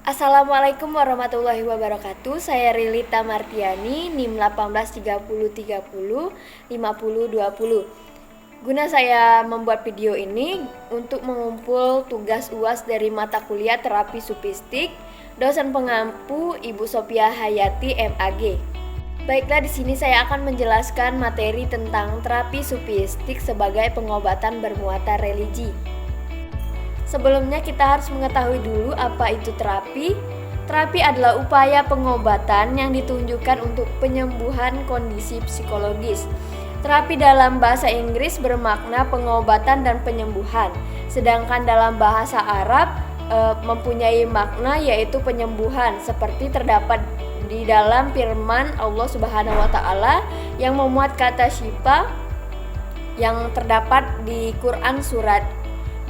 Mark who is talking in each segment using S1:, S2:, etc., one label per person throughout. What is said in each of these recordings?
S1: Assalamualaikum warahmatullahi wabarakatuh. Saya Rilita Martiani, NIM 1830305020. Guna saya membuat video ini untuk mengumpul tugas UAS dari mata kuliah terapi supistik, dosen pengampu Ibu Sophia Hayati MAG. Baiklah, di sini saya akan menjelaskan materi tentang terapi supistik sebagai pengobatan bermuatan religi. Sebelumnya kita harus mengetahui dulu apa itu terapi. Terapi adalah upaya pengobatan yang ditunjukkan untuk penyembuhan kondisi psikologis. Terapi dalam bahasa Inggris bermakna pengobatan dan penyembuhan, sedangkan dalam bahasa Arab mempunyai makna yaitu penyembuhan, seperti terdapat di dalam firman Allah Subhanahu wa taala yang memuat kata syifa yang terdapat di Quran surat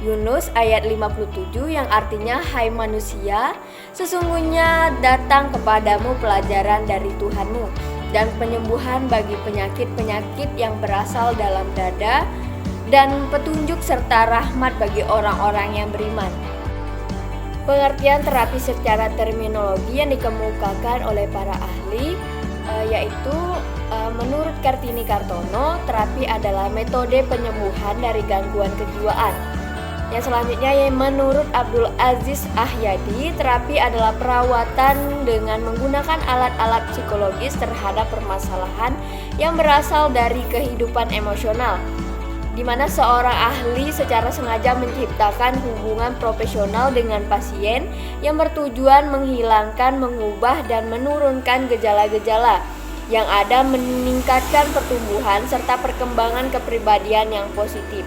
S1: Yunus ayat 57 yang artinya, hai manusia, sesungguhnya datang kepadamu pelajaran dari Tuhanmu dan penyembuhan bagi penyakit-penyakit yang berasal dalam dada dan petunjuk serta rahmat bagi orang-orang yang beriman. Pengertian terapi secara terminologi yang dikemukakan oleh para ahli yaitu menurut Kartini Kartono, terapi adalah metode penyembuhan dari gangguan kejiwaan. Yang selanjutnya, menurut Abdul Aziz Ahyadi, terapi adalah perawatan dengan menggunakan alat-alat psikologis terhadap permasalahan yang berasal dari kehidupan emosional, di mana seorang ahli secara sengaja menciptakan hubungan profesional dengan pasien yang bertujuan menghilangkan, mengubah, dan menurunkan gejala-gejala yang ada, meningkatkan pertumbuhan serta perkembangan kepribadian yang positif.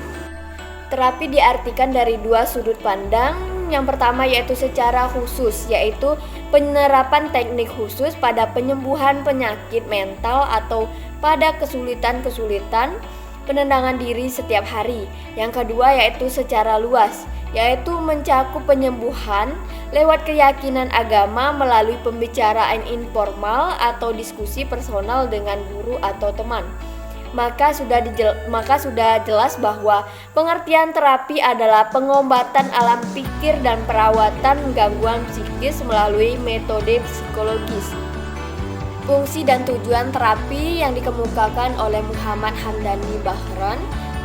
S1: Terapi diartikan dari dua sudut pandang. Yang pertama yaitu secara khusus, yaitu penerapan teknik khusus pada penyembuhan penyakit mental atau pada kesulitan-kesulitan penenangan diri setiap hari. Yang kedua yaitu secara luas, yaitu mencakup penyembuhan lewat keyakinan agama melalui pembicaraan informal atau diskusi personal dengan guru atau teman. Maka sudah jelas bahwa pengertian terapi adalah pengobatan alam pikir dan perawatan gangguan psikis melalui metode psikologis. Fungsi dan tujuan terapi yang dikemukakan oleh Muhammad Hamdani Bahran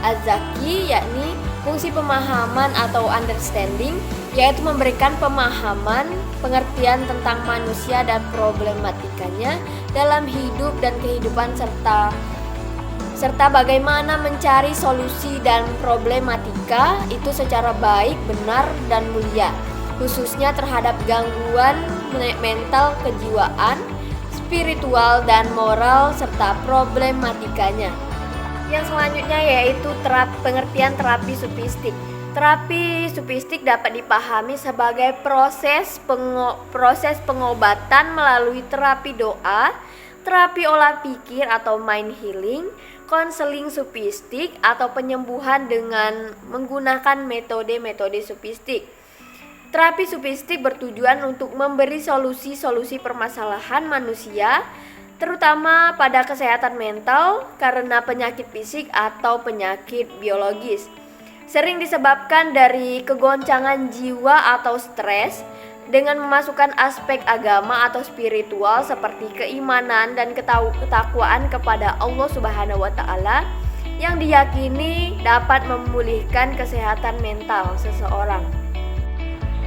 S1: Az-Zaki yakni fungsi pemahaman atau understanding, yaitu memberikan pemahaman, pengertian tentang manusia dan problematikanya dalam hidup dan kehidupan serta bagaimana mencari solusi dan problematika itu secara baik, benar, dan mulia, khususnya terhadap gangguan mental, kejiwaan, spiritual, dan moral, serta problematikanya. Yang selanjutnya yaitu pengertian terapi supistik. Terapi supistik dapat dipahami sebagai proses pengobatan melalui terapi doa, terapi olah pikir atau mind healing, konseling supistik atau penyembuhan dengan menggunakan metode-metode supistik. Terapi supistik bertujuan untuk memberi solusi-solusi permasalahan manusia, terutama pada kesehatan mental karena penyakit fisik atau penyakit biologis. Sering disebabkan dari kegoncangan jiwa atau stres, dengan memasukkan aspek agama atau spiritual seperti keimanan dan ketakwaan kepada Allah Subhanahu wa taala yang diyakini dapat memulihkan kesehatan mental seseorang.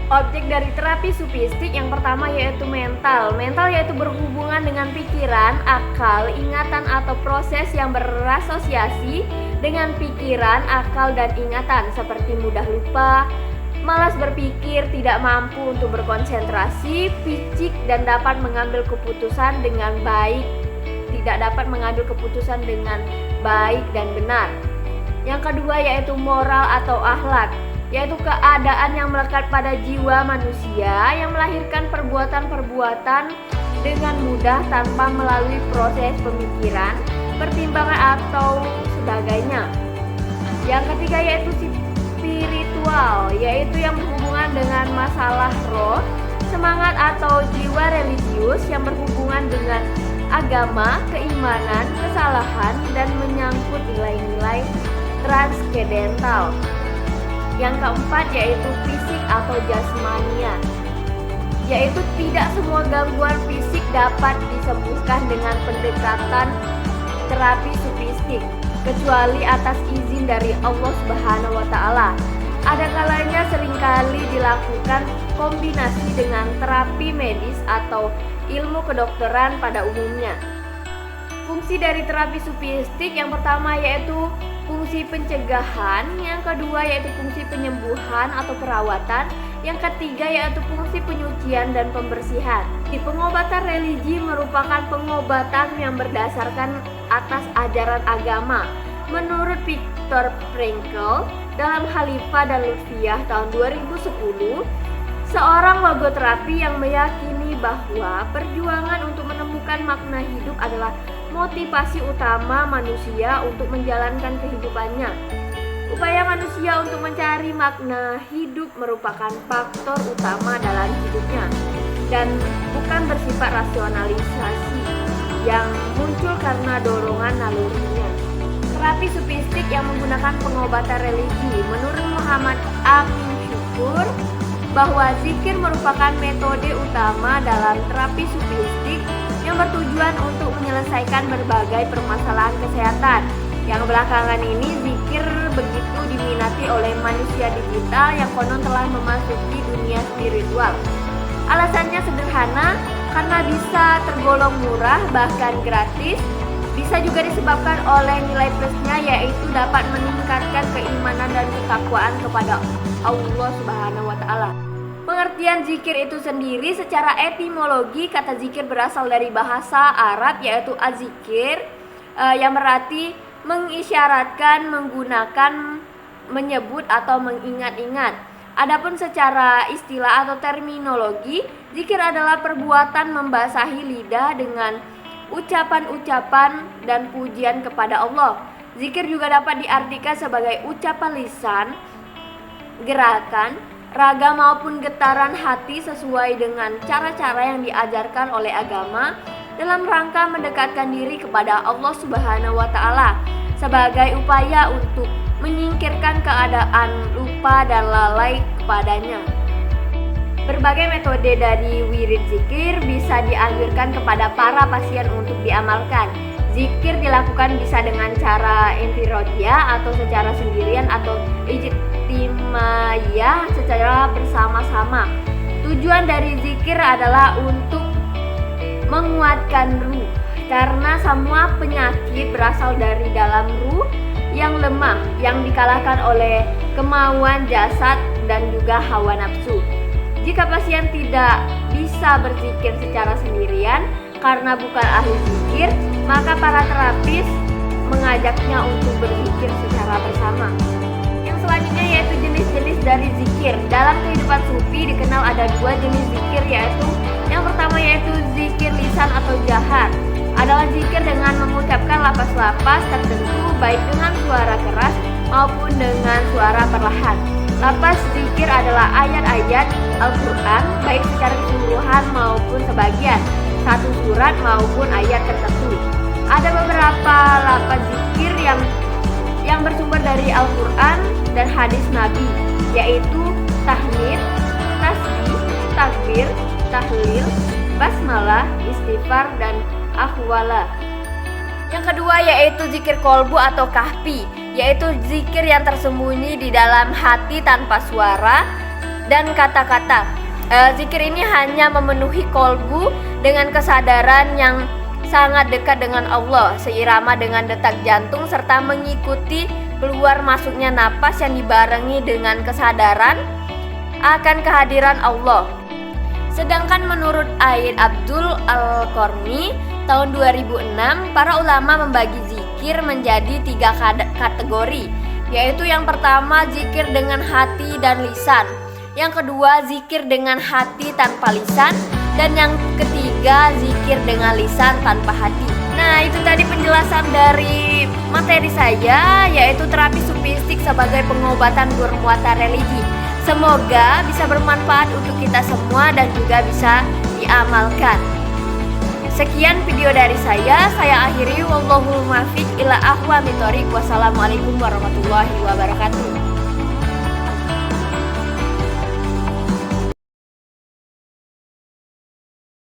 S1: Objek dari terapi supistik yang pertama yaitu mental. Mental yaitu berhubungan dengan pikiran, akal, ingatan atau proses yang berasosiasi dengan pikiran, akal, dan ingatan seperti mudah lupa, malas berpikir, tidak mampu untuk berkonsentrasi, picik, dan dapat mengambil keputusan dengan baik, dan benar. Yang kedua yaitu moral atau akhlak, yaitu keadaan yang melekat pada jiwa manusia yang melahirkan perbuatan-perbuatan dengan mudah tanpa melalui proses pemikiran, pertimbangan, atau sebagainya. Yang ketiga yaitu spiritual, yaitu yang berhubungan dengan masalah roh, semangat atau jiwa religius yang berhubungan dengan agama, keimanan, kesalahan, dan menyangkut nilai-nilai transcendental. Yang keempat yaitu fisik atau jasmania, yaitu tidak semua gangguan fisik dapat disembuhkan dengan pendekatan terapi sufistik kecuali atas izin dari Allah Subhanahu wa taala. Ada kalanya seringkali dilakukan kombinasi dengan terapi medis atau ilmu kedokteran pada umumnya. Fungsi dari terapi sufistik yang pertama yaitu fungsi pencegahan, yang kedua yaitu fungsi penyembuhan atau perawatan, yang ketiga yaitu fungsi penyucian dan pembersihan. Di pengobatan religi merupakan pengobatan yang berdasarkan atas ajaran agama. Menurut Viktor Frankl dalam Khalifah dan Lutfiyah tahun 2010, seorang logoterapi yang meyakini bahwa perjuangan untuk menemukan makna hidup adalah motivasi utama manusia untuk menjalankan kehidupannya. Upaya manusia untuk mencari makna hidup merupakan faktor utama dalam hidupnya dan bukan bersifat rasionalisasi yang muncul karena dorongan nalurinya. Terapi sufistik yang menggunakan pengobatan religi, menurut Muhammad Amin Syukur, bahwa zikir merupakan metode utama dalam terapi sufistik yang bertujuan untuk menyelesaikan berbagai permasalahan kesehatan. Yang belakangan ini zikir begitu diminati oleh manusia digital yang konon telah memasuki dunia spiritual. Alasannya sederhana, karena bisa tergolong murah bahkan gratis. Bisa juga disebabkan oleh nilai plusnya, yaitu dapat meningkatkan keimanan dan ketakwaan kepada Allah Subhanahu wa taala. Pengertian zikir itu sendiri secara etimologi, kata zikir berasal dari bahasa Arab yaitu az-zikir, yang berarti mengisyaratkan, menggunakan, menyebut atau mengingat-ingat. Adapun secara istilah atau terminologi, zikir adalah perbuatan membasahi lidah dengan ucapan-ucapan dan pujian kepada Allah. Zikir juga dapat diartikan sebagai ucapan lisan, gerakan, raga maupun getaran hati sesuai dengan cara-cara yang diajarkan oleh agama dalam rangka mendekatkan diri kepada Allah Subhanahu wa taala sebagai upaya untuk menyingkirkan keadaan lupa dan lalai kepadanya. Berbagai metode dari wirid zikir bisa dianjurkan kepada para pasien untuk diamalkan. Zikir dilakukan bisa dengan cara infirodiyah atau secara sendirian atau ijtimaiyah secara bersama-sama. Tujuan dari zikir adalah untuk menguatkan ruh, karena semua penyakit berasal dari dalam ruh yang lemah, yang dikalahkan oleh kemauan jasad dan juga hawa nafsu. Jika pasien tidak bisa berzikir secara sendirian karena bukan ahli zikir, maka para terapis mengajaknya untuk berzikir secara bersama. Yang selanjutnya yaitu jenis-jenis dari zikir. Dalam kehidupan sufi dikenal ada dua jenis zikir, yaitu yang pertama yaitu zikir lisan atau jahar. Adalah zikir dengan mengucapkan lapas-lapas tertentu baik dengan suara keras maupun dengan suara perlahan. Lapas zikir adalah ayat-ayat Al-Quran baik secara keseluruhan maupun sebagian, satu surat maupun ayat tertentu. Ada beberapa lapas zikir yang bersumber dari Al-Quran dan hadis Nabi, yaitu tahmid, tasbih, takbir, tahlil, basmalah, istighfar, dan ahwalah. Yang kedua yaitu zikir kolbu atau kahfi, yaitu zikir yang tersembunyi di dalam hati tanpa suara dan kata-kata. Zikir ini hanya memenuhi kolbu dengan kesadaran yang sangat dekat dengan Allah, seirama dengan detak jantung serta mengikuti keluar masuknya napas yang dibarengi dengan kesadaran akan kehadiran Allah. Sedangkan menurut Aid Abdul Al-Qarni tahun 2006, para ulama membagi zikir menjadi 3 kategori, yaitu yang pertama zikir dengan hati dan lisan, yang kedua zikir dengan hati tanpa lisan, dan yang ketiga zikir dengan lisan tanpa hati. Nah, itu tadi penjelasan dari materi saya, yaitu terapi sufistik sebagai pengobatan bermuatan religi. Semoga bisa bermanfaat untuk kita semua dan juga bisa diamalkan. Sekian video dari saya akhiri. Wallahul muwaffiq ila aqwamit thoriq. Wassalamualaikum warahmatullahi wabarakatuh.